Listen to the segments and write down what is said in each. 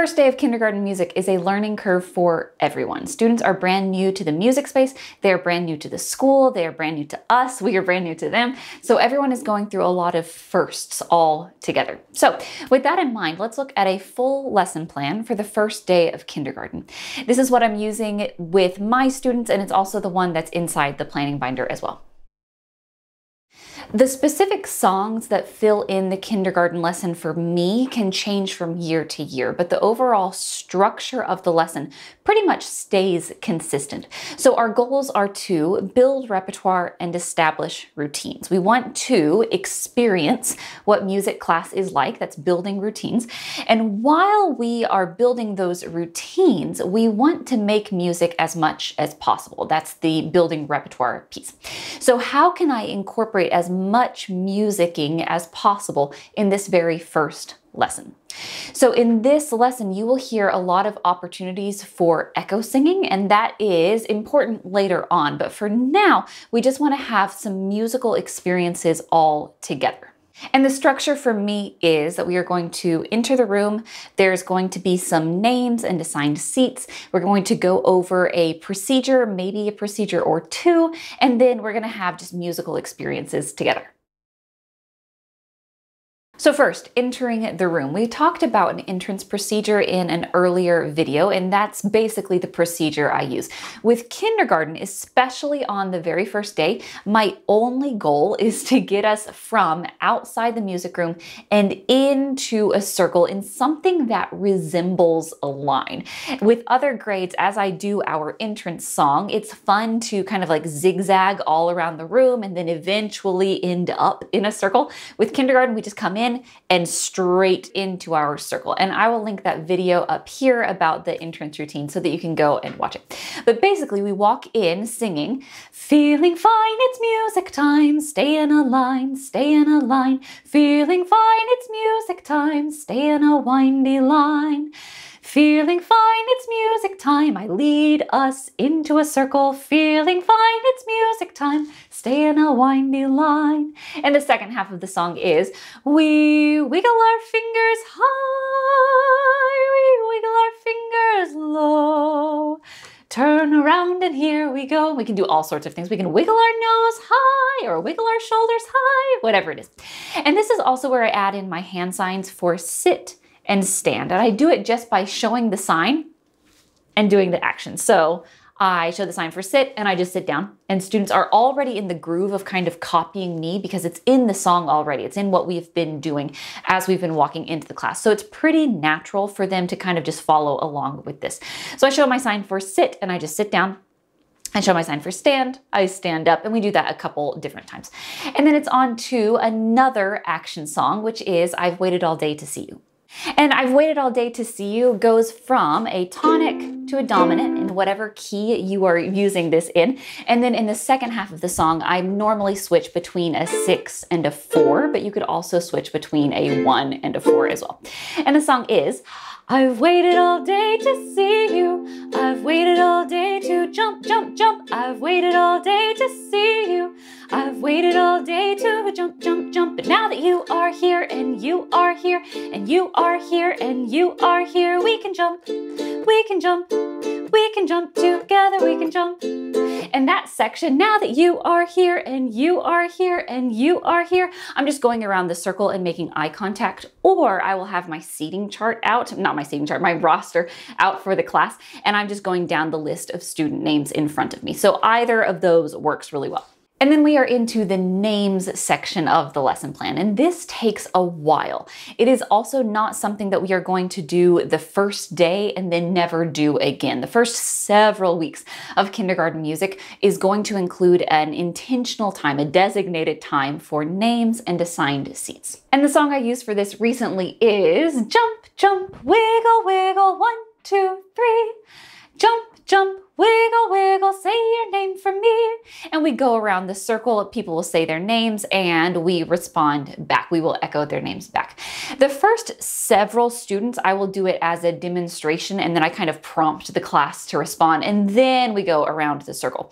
first day of kindergarten music is a learning curve for everyone. Students are brand new to the music space, they're brand new to the school, they are brand new to us, we are brand new to them. So everyone is going through a lot of firsts all together. So with that in mind, let's look at a full lesson plan for the first day of kindergarten. This is what I'm using with my students, and it's also the one that's inside the planning binder as well. The specific songs that fill in the kindergarten lesson for me can change from year to year, but the overall structure of the lesson pretty much stays consistent. So our goals are to build repertoire and establish routines. We want to experience what music class is like, that's building routines. And while we are building those routines, we want to make music as much as possible. That's the building repertoire piece. So how can I incorporate as much musicking as possible in this very first lesson? So in this lesson, you will hear a lot of opportunities for echo singing, and that is important later on. But for now, we just want to have some musical experiences all together. And the structure for me is that we are going to enter the room. There's going to be some names and assigned seats. We're going to go over a procedure, maybe a procedure or two, and then we're going to have just musical experiences together. So first, entering the room. We talked about an entrance procedure in an earlier video, and that's basically the procedure I use. With kindergarten, especially on the very first day, my only goal is to get us from outside the music room and into a circle in something that resembles a line. With other grades, as I do our entrance song, it's fun to kind of like zigzag all around the room and then eventually end up in a circle. With kindergarten, we just come in and straight into our circle. And I will link that video up here about the entrance routine so that you can go and watch it. But basically we walk in singing, feeling fine, it's music time, stay in a line, stay in a line. Feeling fine, it's music time, stay in a windy line. Feeling fine, it's music time. I lead us into a circle. Feeling fine, it's music time. Stay in a windy line. And the second half of the song is, we wiggle our fingers high, we wiggle our fingers low. Turn around and here we go. We can do all sorts of things. We can wiggle our nose high or wiggle our shoulders high, whatever it is. And this is also where I add in my hand signs for sit and stand. And I do it just by showing the sign and doing the action. So I show the sign for sit and I just sit down, and students are already in the groove of kind of copying me because it's in the song already. It's in what we've been doing as we've been walking into the class. So it's pretty natural for them to kind of just follow along with this. So I show my sign for sit and I just sit down. I show my sign for stand, I stand up, and we do that a couple different times. And then it's on to another action song, which is I've Waited All Day to See You. And I've Waited All Day to See You goes from a tonic to a dominant in whatever key you are using this in. And then in the second half of the song, I normally switch between a 6 and a 4, but you could also switch between a 1 and a 4 as well. And the song is, I've waited all day to see you. I've waited all day to jump, jump, jump. I've waited all day to see you. I've waited all day to jump, jump, jump. But now that you are here and you are here and you are here and you are here, we can jump, we can jump, we can jump together, we can jump. And that section, now that you are here and you are here and you are here, I'm just going around the circle and making eye contact, or I will have my seating chart out, not my seating chart, my roster out for the class, and I'm just going down the list of student names in front of me. So either of those works really well. And then we are into the names section of the lesson plan, and this takes a while. It is also not something that we are going to do the first day and then never do again. The first several weeks of kindergarten music is going to include an intentional time, a designated time for names and assigned seats. And the song I used for this recently is Jump, Jump, Wiggle, Wiggle, 1, 2, 3. Jump, jump, wiggle, wiggle, say your name for me. And we go around the circle, people will say their names and we respond back. We will echo their names back. The first several students, I will do it as a demonstration, and then I kind of prompt the class to respond, and then we go around the circle.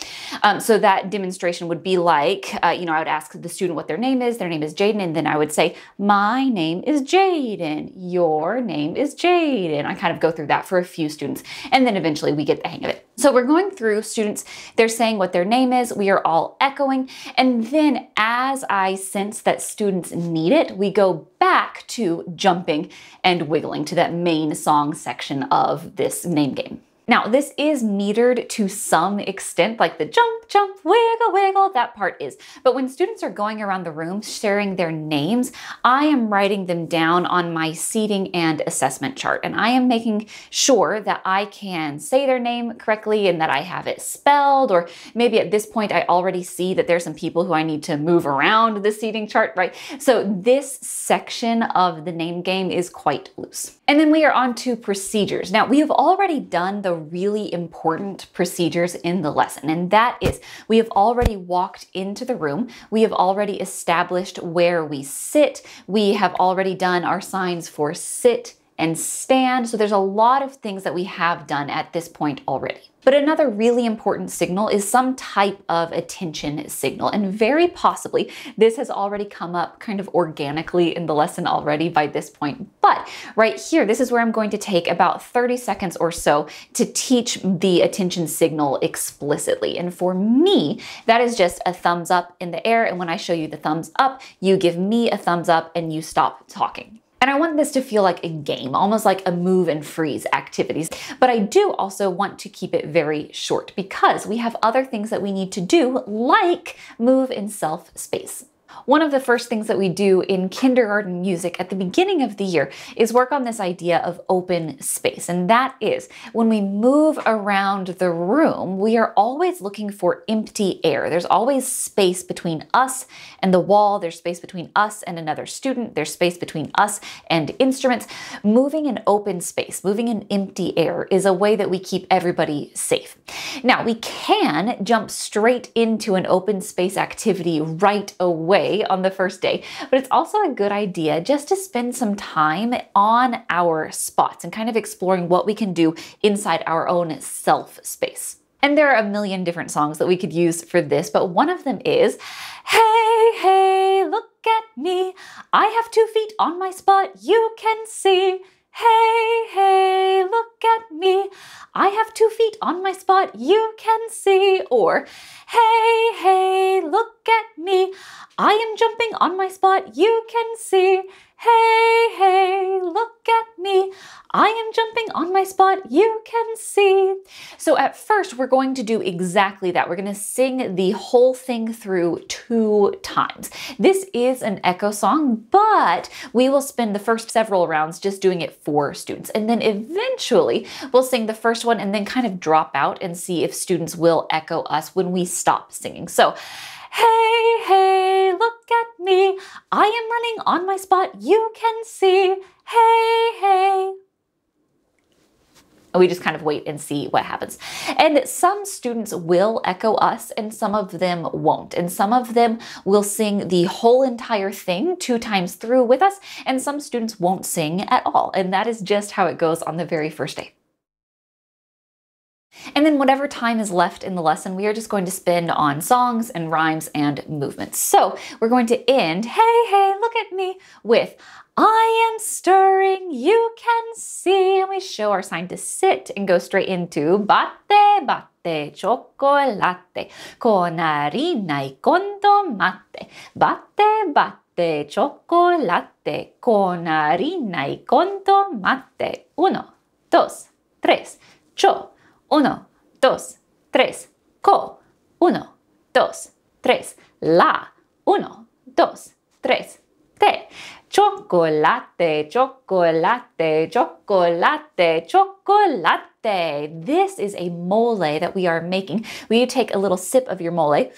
So that demonstration would be like, I would ask the student what their name is Jaden, and then I would say, my name is Jaden, your name is Jaden. I kind of go through that for a few students, and then eventually we get the hang of it. So we're going through students, they're saying what their name is, we are all echoing, and then as I sense that students need it, we go back to jumping and wiggling to that main song section of this name game. Now, this is metered to some extent, like the jump, jump, wiggle, wiggle, that part is. But when students are going around the room sharing their names, I am writing them down on my seating and assessment chart. And I am making sure that I can say their name correctly and that I have it spelled, or maybe at this point I already see that there's some people who I need to move around the seating chart, right? So this section of the name game is quite loose. And then we are on to procedures. Now, we have already done the really important procedures in the lesson, and that is we have already walked into the room, we have already established where we sit, we have already done our signs for sit and stand. So there's a lot of things that we have done at this point already. But another really important signal is some type of attention signal. And very possibly this has already come up kind of organically in the lesson already by this point. But right here, this is where I'm going to take about 30 seconds or so to teach the attention signal explicitly. And for me, that is just a thumbs up in the air. And when I show you the thumbs up, you give me a thumbs up and you stop talking. And I want this to feel like a game, almost like a move and freeze activities. But I do also want to keep it very short because we have other things that we need to do, like move in self space. One of the first things that we do in kindergarten music at the beginning of the year is work on this idea of open space. And that is when we move around the room, we are always looking for empty air. There's always space between us and the wall. There's space between us and another student. There's space between us and instruments. Moving in open space, moving in empty air is a way that we keep everybody safe. Now, we can jump straight into an open space activity right away on the first day, but it's also a good idea just to spend some time on our spots and kind of exploring what we can do inside our own self space. And there are a million different songs that we could use for this, but one of them is, hey, hey, look at me. I have 2 feet on my spot, you can see. Hey, hey, look at me. I have 2 feet on my spot, you can see. Or, hey, hey, look at me. I am jumping on my spot, you can see. Hey, hey, look at me. I am jumping on my spot, you can see. So at first, we're going to do exactly that. We're going to sing the whole thing through 2 times. This is an echo song, but we will spend the first several rounds just doing it for students. And then eventually, we'll sing the first one and then kind of drop out and see if students will echo us when we stop singing. So, hey, hey, look at me. I am running on my spot, you can see. Hey, hey. We just kind of wait and see what happens. And some students will echo us and some of them won't. And some of them will sing the whole entire thing 2 times through with us, and some students won't sing at all. And that is just how it goes on the very first day. And then whatever time is left in the lesson, we are just going to spend on songs and rhymes and movements. So we're going to end, hey, hey, look at me, with I am stirring, you can see. And we show our sign to sit and go straight into batte, batte, chocolate, con harina y con tomate. Batte, batte, chocolate, con harina y con tomate. 1, 2, 3, cho. 1, 2, 3, co. 1, 2, 3, la. 1, 2, 3, te. Chocolate, chocolate, chocolate, chocolate. This is a mole that we are making. We take a little sip of your mole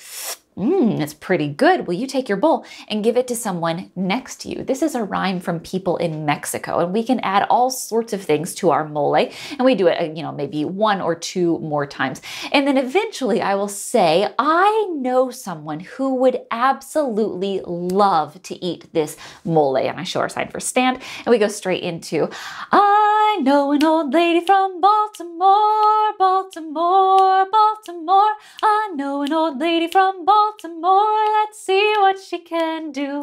It's pretty good. Will you take your bowl and give it to someone next to you? This is a rhyme from people in Mexico, and we can add all sorts of things to our mole, and we do it, maybe 1 or 2 more times. And then eventually I will say, I know someone who would absolutely love to eat this mole. And I show our sign for stand, and we go straight into, I know an old lady from Baltimore, Baltimore, Baltimore. I know an old lady from Baltimore. Let's see what she can do.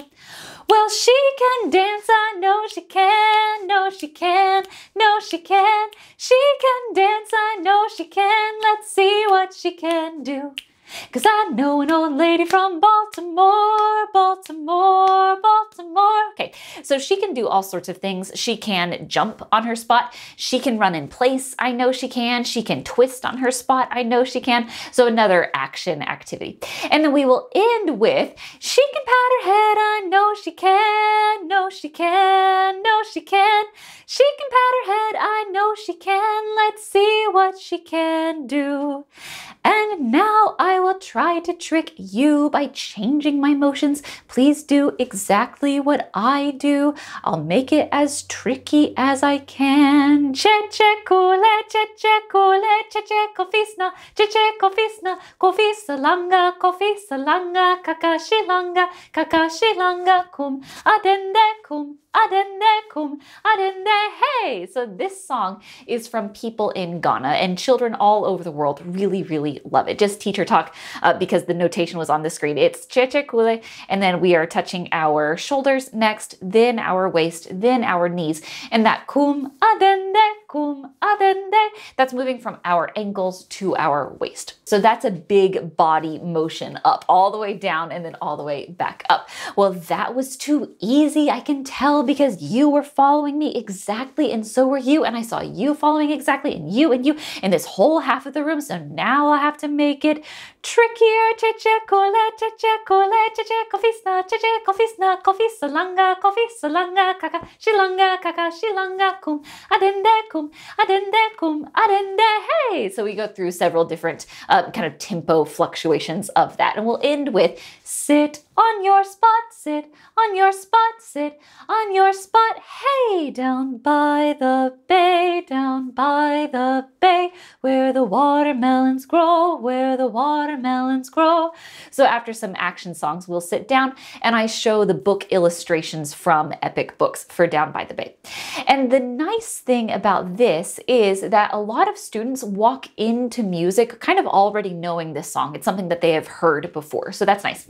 Well, she can dance, I know she can, no she can, no she can. She can dance, I know she can. Let's see what she can do. 'Cause I know an old lady from Baltimore, Baltimore, Baltimore. Okay, so she can do all sorts of things. She can jump on her spot. She can run in place. I know she can. She can twist on her spot. I know she can. So another action activity. And then we will end with, she can pat her head. I know she can. No, she can. No, she can. She can pat her head. I know she can. Let's see what she can do. And now I will try to trick you by changing my motions. Please do exactly what I do. I'll make it as tricky as I can. Che-che kule, che-che kule, che-che kofisna, che-che kofisna, kofisalanga, kofisalanga, kakashilanga, kum, adende, kum. Adende kum, adende hey. So this song is from people in Ghana, and children all over the world really, really love it. Just teacher talk because the notation was on the screen. It's cheche kule, and then we are touching our shoulders next, then our waist, then our knees. And that kum, adende, that's moving from our ankles to our waist. So that's a big body motion up, all the way down and then all the way back up. Well, that was too easy, I can tell, because you were following me exactly, and so were you, and I saw you following exactly, and you, and this whole half of the room. So now I'll have to make it trickier. Cheche kole, kofisna, kofisalanga, kaka, shilanga, kum, adende, hey. So we go through several different kind of tempo fluctuations of that, and we'll end with sit on your spot, sit on your spot, sit on your spot, hey, down by the bay, where the watermelons grow, where the watermelons grow. So after some action songs, we'll sit down and I show the book illustrations from Epic Books for Down by the Bay. And the nice thing about this is that a lot of students walk into music kind of already knowing this song. It's something that they have heard before, so that's nice.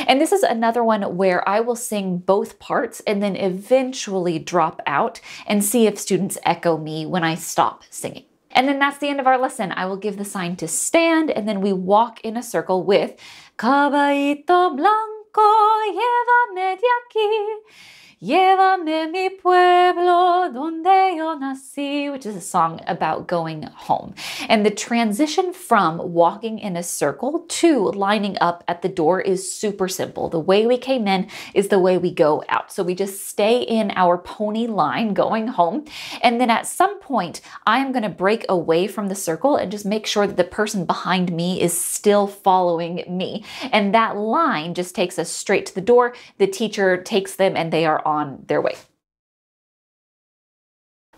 And this is another one where I will sing both parts and then eventually drop out and see if students echo me when I stop singing. And then that's the end of our lesson. I will give the sign to stand, and then we walk in a circle with Caballito blanco, llévame de aquí. Llévame mi pueblo donde yo nací, which is a song about going home. And the transition from walking in a circle to lining up at the door is super simple. The way we came in is the way we go out. So we just stay in our pony line going home. And then at some point, I am going to break away from the circle and just make sure that the person behind me is still following me. And that line just takes us straight to the door. The teacher takes them and they are on their way.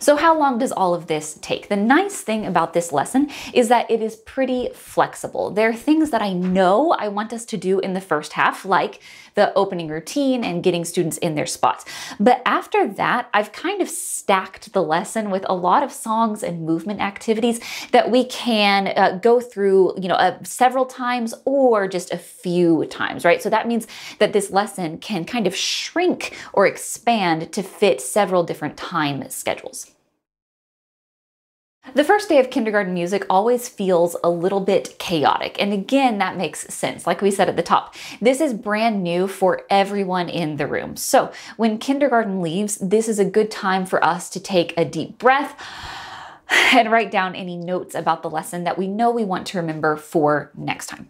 So how long does all of this take? The nice thing about this lesson is that it is pretty flexible. There are things that I know I want us to do in the first half, like the opening routine and getting students in their spots. But after that, I've kind of stacked the lesson with a lot of songs and movement activities that we can go through, several times or just a few times, right? So that means that this lesson can kind of shrink or expand to fit several different time schedules. The first day of kindergarten music always feels a little bit chaotic. And again, that makes sense. Like we said at the top, this is brand new for everyone in the room. So when kindergarten leaves, this is a good time for us to take a deep breath and write down any notes about the lesson that we know we want to remember for next time.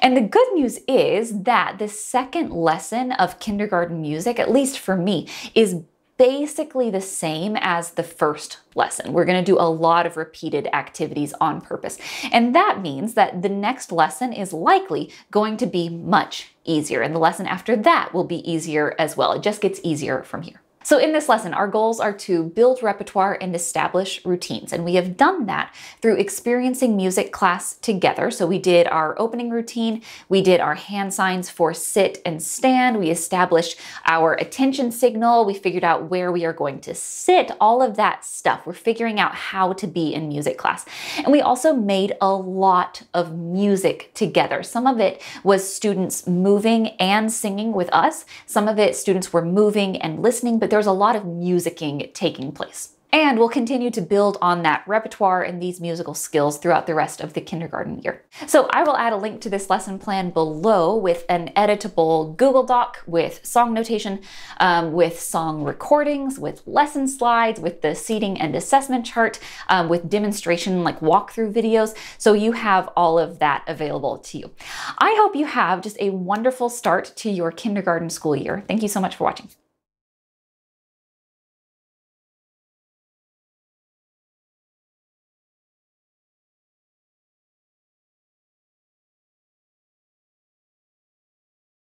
And the good news is that the second lesson of kindergarten music, at least for me, is basically the same as the first lesson. We're going to do a lot of repeated activities on purpose. And that means that the next lesson is likely going to be much easier. And the lesson after that will be easier as well. It just gets easier from here. So in this lesson, our goals are to build repertoire and establish routines. And we have done that through experiencing music class together. So we did our opening routine, we did our hand signs for sit and stand, we established our attention signal, we figured out where we are going to sit, all of that stuff. We're figuring out how to be in music class. And we also made a lot of music together. Some of it was students moving and singing with us. Some of it students were moving and listening, but there's a lot of musicking taking place. And we'll continue to build on that repertoire and these musical skills throughout the rest of the kindergarten year. So I will add a link to this lesson plan below with an editable Google Doc with song notation, with song recordings, with lesson slides, with the seating and assessment chart, with demonstration like walkthrough videos. So you have all of that available to you. I hope you have just a wonderful start to your kindergarten school year. Thank you so much for watching.